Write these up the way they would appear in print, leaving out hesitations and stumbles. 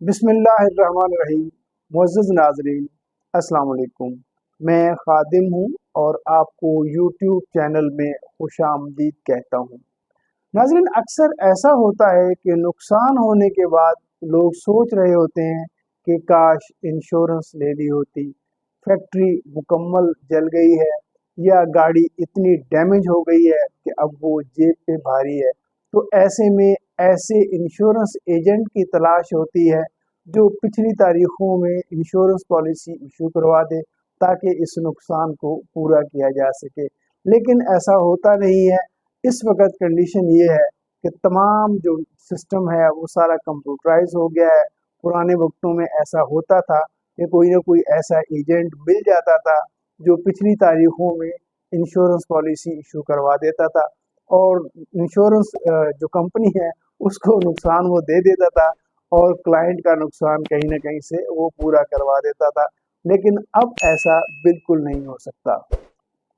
बिस्मिल्लाहिर्रहमानिर्रहीम। मुअज़्ज़ज़ नाज़रीन, अस्सलाम वालेकुम। मैं ख़ादिम हूँ और आपको यूट्यूब चैनल में खुशामदीद कहता हूँ। नाज़रीन, अक्सर ऐसा होता है कि नुकसान होने के बाद लोग सोच रहे होते हैं कि काश इंश्योरेंस ले ली होती, फैक्ट्री मुकम्मल जल गई है या गाड़ी इतनी डैमेज हो गई है कि अब वो जेब पे भारी है। तो ऐसे में ऐसे इंश्योरेंस एजेंट की तलाश होती है जो पिछली तारीखों में इंश्योरेंस पॉलिसी इशू करवा दे ताकि इस नुकसान को पूरा किया जा सके। लेकिन ऐसा होता नहीं है। इस वक्त कंडीशन ये है कि तमाम जो सिस्टम है वो सारा कंप्यूटराइज हो गया है। पुराने वक्तों में ऐसा होता था कि कोई ना कोई ऐसा एजेंट मिल जाता था जो पिछली तारीखों में इंश्योरेंस पॉलिसी इशू करवा देता था और इंश्योरेंस जो कंपनी है उसको नुकसान वो दे देता था और क्लाइंट का नुकसान कहीं ना कहीं से वो पूरा करवा देता था। लेकिन अब ऐसा बिल्कुल नहीं हो सकता।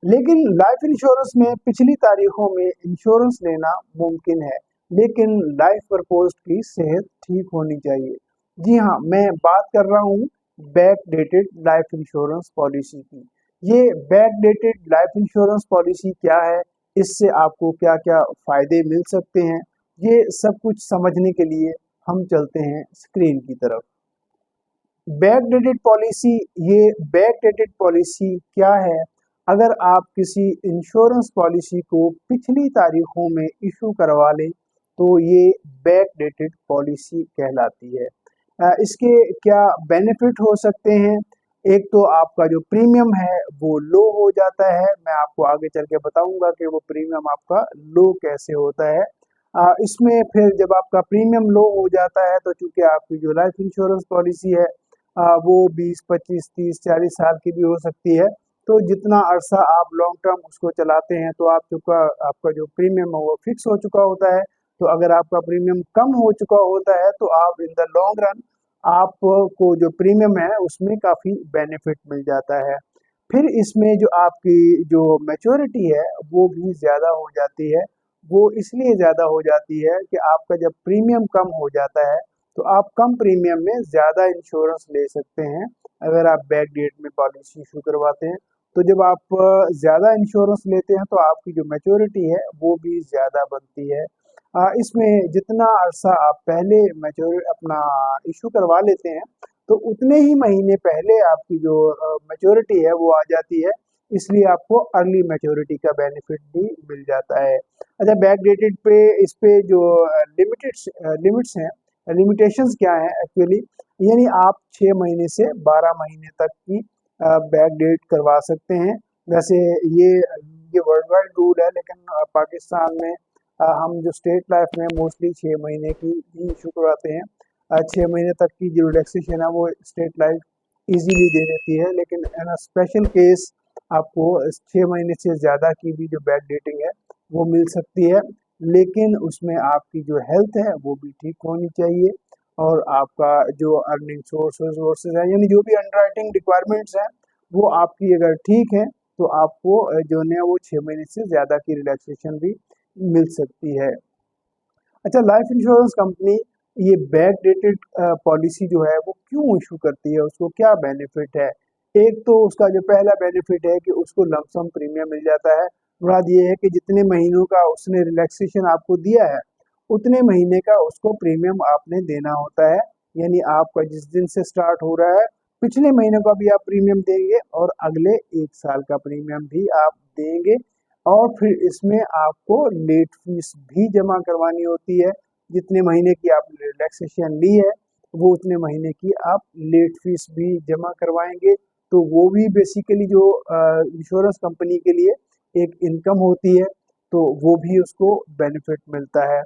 लेकिन लाइफ इंश्योरेंस में पिछली तारीखों में इंश्योरेंस लेना मुमकिन है, लेकिन लाइफ परपोज की सेहत ठीक होनी चाहिए। जी हाँ, मैं बात कर रहा हूँ back dated life insurance policy की। ये back dated life insurance policy क्या है, इससे आपको क्या क्या फायदे मिल सकते हैं, ये सब कुछ समझने के लिए हम चलते हैं स्क्रीन की तरफ। बैक डेटेड पॉलिसी, ये बैक डेटेड पॉलिसी क्या है? अगर आप किसी इंश्योरेंस पॉलिसी को पिछली तारीखों में इशू करवा लें तो ये बैक डेटेड पॉलिसी कहलाती है। इसके क्या बेनिफिट हो सकते हैं? एक तो आपका जो प्रीमियम है वो लो हो जाता है। मैं आपको आगे चल के बताऊंगा कि वो प्रीमियम आपका लो कैसे होता है। इसमें फिर जब आपका प्रीमियम लो हो जाता है तो चूंकि आपकी जो लाइफ इंश्योरेंस पॉलिसी है वो 20, 25, 30, 40 साल की भी हो सकती है। तो जितना अरसा आप लॉन्ग टर्म उसको चलाते हैं तो आपका जो प्रीमियम है वो फिक्स हो चुका होता है। तो अगर आपका प्रीमियम कम हो चुका होता है तो आप इन द लॉन्ग रन आपको जो प्रीमियम है उसमें काफ़ी बेनिफिट मिल जाता है। फिर इसमें जो आपकी जो मैच्योरिटी है वो भी ज़्यादा हो जाती है। वो इसलिए ज़्यादा हो जाती है कि आपका जब प्रीमियम कम हो जाता है तो आप कम प्रीमियम में ज़्यादा इंश्योरेंस ले सकते हैं अगर आप बैक डेट में पॉलिसी इशू करवाते हैं। तो जब आप ज़्यादा इंश्योरेंस लेते हैं तो आपकी जो मैच्योरिटी है वो भी ज़्यादा बनती है। इसमें जितना अरसा आप पहले मैच्योर अपना इशू करवा लेते हैं तो उतने ही महीने पहले आपकी जो मैच्योरिटी है वो आ जाती है। इसलिए आपको अर्ली मैच्योरिटी का बेनिफिट भी मिल जाता है। अच्छा, बैक डेटेड पे इस पे जो लिमिट्स हैं, लिमिटेशंस क्या है एक्चुअली, यानी आप 6 महीने से 12 महीने तक की बैक डेट करवा सकते हैं। वैसे ये ये वर्ल्ड वाइड रूल है, लेकिन पाकिस्तान में हम जो स्टेट लाइफ में मोस्टली 6 महीने की ही इशू करवाते हैं। 6 महीने तक की जो रिलैक्सेशन है वो स्टेट लाइफ इजीली दे देती है, लेकिन इन स्पेशल केस आपको 6 महीने से ज़्यादा की भी जो बैक डेटिंग है वो मिल सकती है। लेकिन उसमें आपकी जो हेल्थ है वो भी ठीक होनी चाहिए और आपका जो अर्निंग सोर्सेज है, यानी जो भी अंडरराइटिंग रिक्वायरमेंट्स हैं वो आपकी अगर ठीक है तो आपको जो है वो 6 महीने से ज़्यादा की रिलैक्सेशन भी मिल सकती है। अच्छा, लाइफ इंश्योरेंस कंपनी ये बैक डेटेड पॉलिसी जो है वो क्यों इशू करती है, उसको क्या बेनिफिट है? एक तो उसका जो पहला बेनिफिट है कि उसको लमसम प्रीमियम मिल जाता है। मुराद ये है कि जितने महीनों का उसने रिलैक्सेशन आपको दिया है उतने महीने का उसको प्रीमियम आपने देना होता है। यानी आपका जिस दिन से स्टार्ट हो रहा है पिछले महीने का भी आप प्रीमियम देंगे और अगले 1 साल का प्रीमियम भी आप देंगे। और फिर इसमें आपको लेट फीस भी जमा करवानी होती है। जितने महीने की आपने रिलैक्सेशन ली है वो उतने महीने की आप लेट फीस भी जमा करवाएंगे। तो वो भी बेसिकली जो इंश्योरेंस कंपनी के लिए एक इनकम होती है, तो वो भी उसको बेनिफिट मिलता है।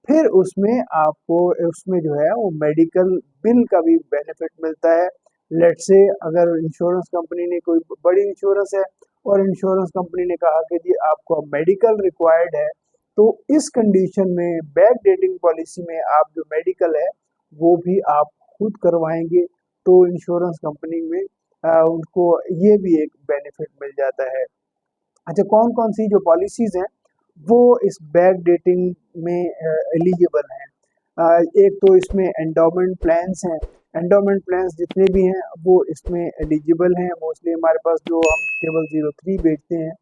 फिर उसमें आपको उसमें जो है वो मेडिकल बिल का भी बेनिफिट मिलता है। लेट्स से अगर इंश्योरेंस कंपनी ने कोई बड़ी इंश्योरेंस है और इंश्योरेंस कंपनी ने कहा कि जी आपको मेडिकल रिक्वायर्ड है, तो इस कंडीशन में बैक डेटिंग पॉलिसी में आप जो मेडिकल है वो भी आप खुद करवाएंगे। तो इंश्योरेंस कंपनी में उनको ये भी एक बेनिफिट मिल जाता है। अच्छा, कौन कौन सी जो पॉलिसीज हैं वो इस बैक डेटिंग में एलिजिबल हैं? एक तो इसमें एंडोमेंट प्लान्स हैं। एंडोमेंट प्लान्स जितने भी हैं वो इसमें एलिजिबल हैं। मोस्टली हमारे पास जो हम टेबल 03 बेचते हैं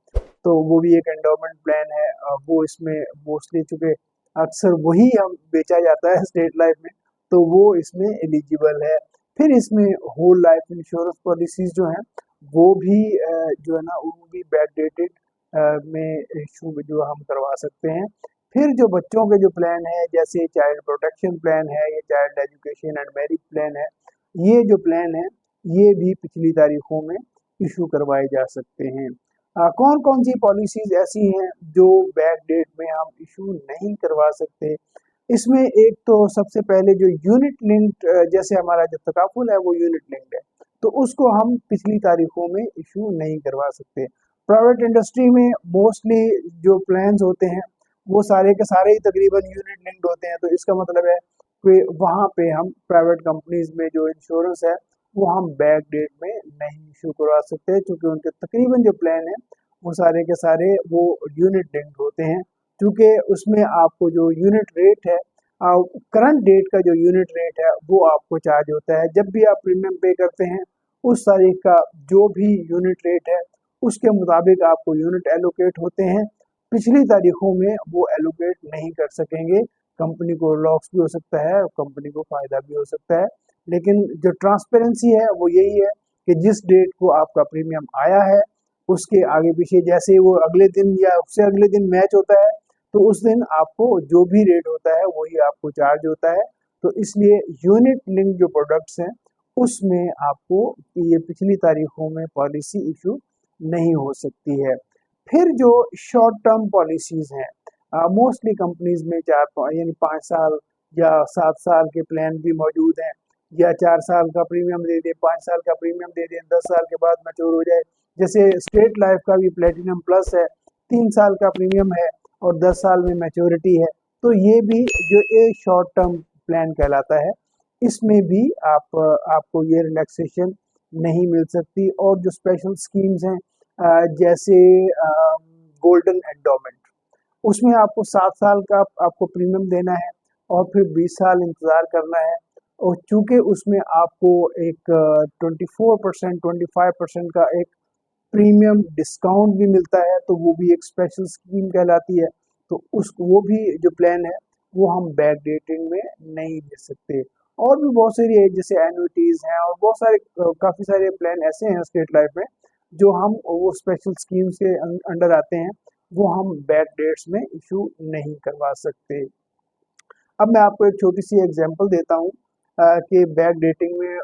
तो वो भी एक एंडोमेंट प्लान है। वो इसमें मोस्टली चूंकि अक्सर वही हम बेचा जाता है स्टेट लाइफ में, तो वो इसमें एलिजिबल है। फिर इसमें होल लाइफ इंश्योरेंस पॉलिसीज जो हैं वो भी जो है ना वो भी बैकडेटेड में इशू जो हम करवा सकते हैं। फिर जो बच्चों के जो प्लान है जैसे चाइल्ड प्रोटेक्शन प्लान है या child education and marriage plan है, ये जो प्लान है ये भी पिछली तारीखों में इशू करवाए जा सकते हैं। कौन कौन सी पॉलिसीज ऐसी हैं जो बैक डेट में हम इशू नहीं करवा सकते? इसमें एक तो सबसे पहले जो यूनिट लिंक्ड, जैसे हमारा जो तकाफुल है वो यूनिट लिंक्ड है, तो उसको हम पिछली तारीखों में इशू नहीं करवा सकते। प्राइवेट इंडस्ट्री में मोस्टली जो प्लान्स होते हैं वो सारे के सारे ही तकरीबन यूनिट लिंक्ड होते हैं, तो इसका मतलब है कि वहाँ पे हम प्राइवेट कंपनीज में जो इंश्योरेंस है वो हम बैक डेट में नहीं इशू करवा सकते, क्योंकि उनके तकरीबन जो प्लान है वो सारे के सारे वो यूनिट लिंक्ड होते हैं। क्योंकि उसमें आपको जो यूनिट रेट है, करंट डेट का जो यूनिट रेट है वो आपको चार्ज होता है। जब भी आप प्रीमियम पे करते हैं उस तारीख का जो भी यूनिट रेट है उसके मुताबिक आपको यूनिट एलोकेट होते हैं। पिछली तारीखों में वो एलोकेट नहीं कर सकेंगे। कंपनी को लॉस भी हो सकता है और कंपनी को फायदा भी हो सकता है। लेकिन जो ट्रांसपेरेंसी है वो यही है कि जिस डेट को आपका प्रीमियम आया है उसके आगे पीछे जैसे ही वो अगले दिन या उससे अगले दिन मैच होता है तो उस दिन आपको जो भी रेट होता है वही आपको चार्ज होता है। तो इसलिए यूनिट लिंक जो प्रोडक्ट्स हैं उसमें आपको ये पिछली तारीखों में पॉलिसी इशू नहीं हो सकती है। फिर जो शॉर्ट टर्म पॉलिसीज हैं, मोस्टली कंपनीज में यानी 5 साल या 7 साल के प्लान भी मौजूद हैं, या 4 साल का प्रीमियम दे दें, 5 साल का प्रीमियम दे दें, 10 साल के बाद मैच्योर हो जाए। जैसे स्टेट लाइफ का भी प्लेटिनम प्लस है, 3 साल का प्रीमियम है और 10 साल में मैच्योरिटी है, तो ये भी जो एक शॉर्ट टर्म प्लान कहलाता है। इसमें भी आपको ये रिलैक्सेशन नहीं मिल सकती। और जो स्पेशल स्कीम्स हैं जैसे गोल्डन एंडोमेंट, उसमें आपको 7 साल का आपको प्रीमियम देना है और फिर 20 साल इंतज़ार करना है। और चूंकि उसमें आपको एक 24% 25% का एक प्रीमियम डिस्काउंट भी मिलता है, तो वो भी एक स्पेशल स्कीम कहलाती है। तो उस वो भी जो प्लान है वो हम बैक डेटिंग में नहीं ले सकते। और भी बहुत सारी है जैसे एन्युटीज हैं और बहुत सारे काफ़ी सारे प्लान ऐसे हैं स्टेट लाइफ में जो हम वो स्पेशल स्कीम के अंडर आते हैं, वो हम बैक डेट्स में इशू नहीं करवा सकते। अब मैं आपको एक छोटी सी एग्जांपल देता हूँ कि बैक डेटिंग में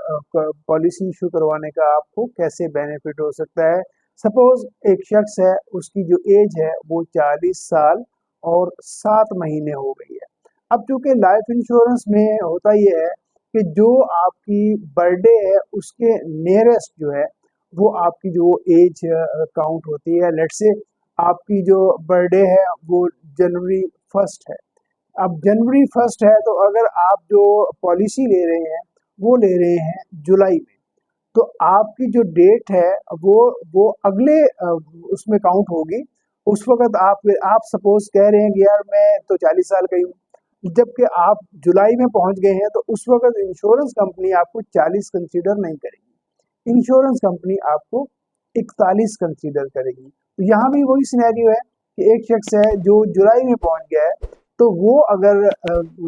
पॉलिसी इशू करवाने का आपको कैसे बेनिफिट हो सकता है। सपोज एक शख्स है, उसकी जो एज है वो 40 साल और 7 महीने हो गई है। अब चूंकि लाइफ इंश्योरेंस में होता ये है कि जो आपकी बर्थडे है उसके नियरेस्ट जो है वो आपकी जो एज काउंट होती है। लेट्स से आपकी जो बर्थडे है वो जनवरी 1 है। अब जनवरी 1 है तो अगर आप जो पॉलिसी ले रहे हैं वो ले रहे हैं जुलाई में, तो आपकी जो डेट है वो अगले उसमें काउंट होगी। उस वक्त आप सपोज कह रहे हैं कि यार मैं तो 40 साल का ही हूँ, जबकि आप जुलाई में पहुंच गए हैं, तो उस वक्त इंश्योरेंस कंपनी आपको 40 कंसीडर नहीं करेगी, इंश्योरेंस कंपनी आपको 41 कंसीडर करेगी। तो यहाँ भी वही सिनेरियो है कि एक शख्स है जो जुलाई में पहुंच गया है, तो वो अगर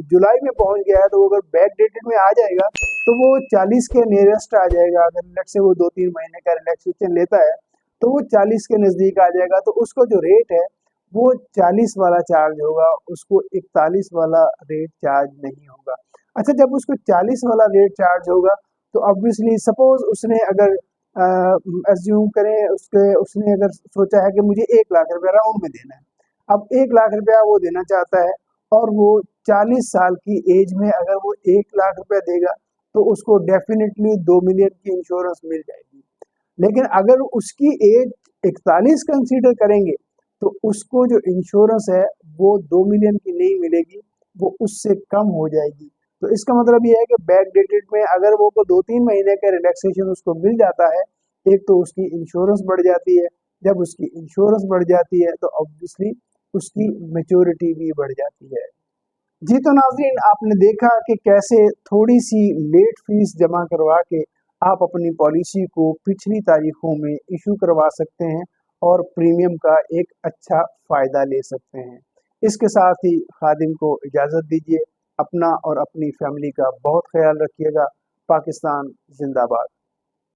जुलाई में पहुंच गया है तो वो अगर बैक डेटेड में आ जाएगा तो वो 40 के नियरेस्ट आ जाएगा। अगर लेट से वो 2-3 महीने का रिलैक्सेशन लेता है तो वो 40 के नज़दीक आ जाएगा, तो उसको जो रेट है वो 40 वाला चार्ज होगा, उसको 41 वाला रेट चार्ज नहीं होगा। अच्छा, जब उसको 40 वाला रेट चार्ज होगा तो ऑब्वियसली सपोज उसने अगर अज्यूम करें उसने अगर सोचा है कि मुझे 1 लाख रुपया राउंड में देना है, अब 1 लाख रुपया वो देना चाहता है और वो 40 साल की एज में अगर वो 1 लाख रुपया देगा तो उसको डेफिनेटली 2 मिलियन की इंश्योरेंस मिल जाएगी। लेकिन अगर उसकी एज 41 कंसीडर करेंगे तो उसको जो इंश्योरेंस है वो 2 मिलियन की नहीं मिलेगी, वो उससे कम हो जाएगी। तो इसका मतलब ये है कि बैक डेटेड में अगर वो को 2-3 महीने का रिलैक्सेशन उसको मिल जाता है, एक तो उसकी इंश्योरेंस बढ़ जाती है। जब उसकी इंश्योरेंस बढ़ जाती है तो ऑब्वियसली उसकी मैच्योरिटी भी बढ़ जाती है। जी तो नाज़रीन, आपने देखा कि कैसे थोड़ी सी लेट फीस जमा करवा के आप अपनी पॉलिसी को पिछली तारीखों में इशू करवा सकते हैं और प्रीमियम का एक अच्छा फ़ायदा ले सकते हैं। इसके साथ ही खादिम को इजाज़त दीजिए। अपना और अपनी फैमिली का बहुत ख्याल रखिएगा। पाकिस्तान जिंदाबाद।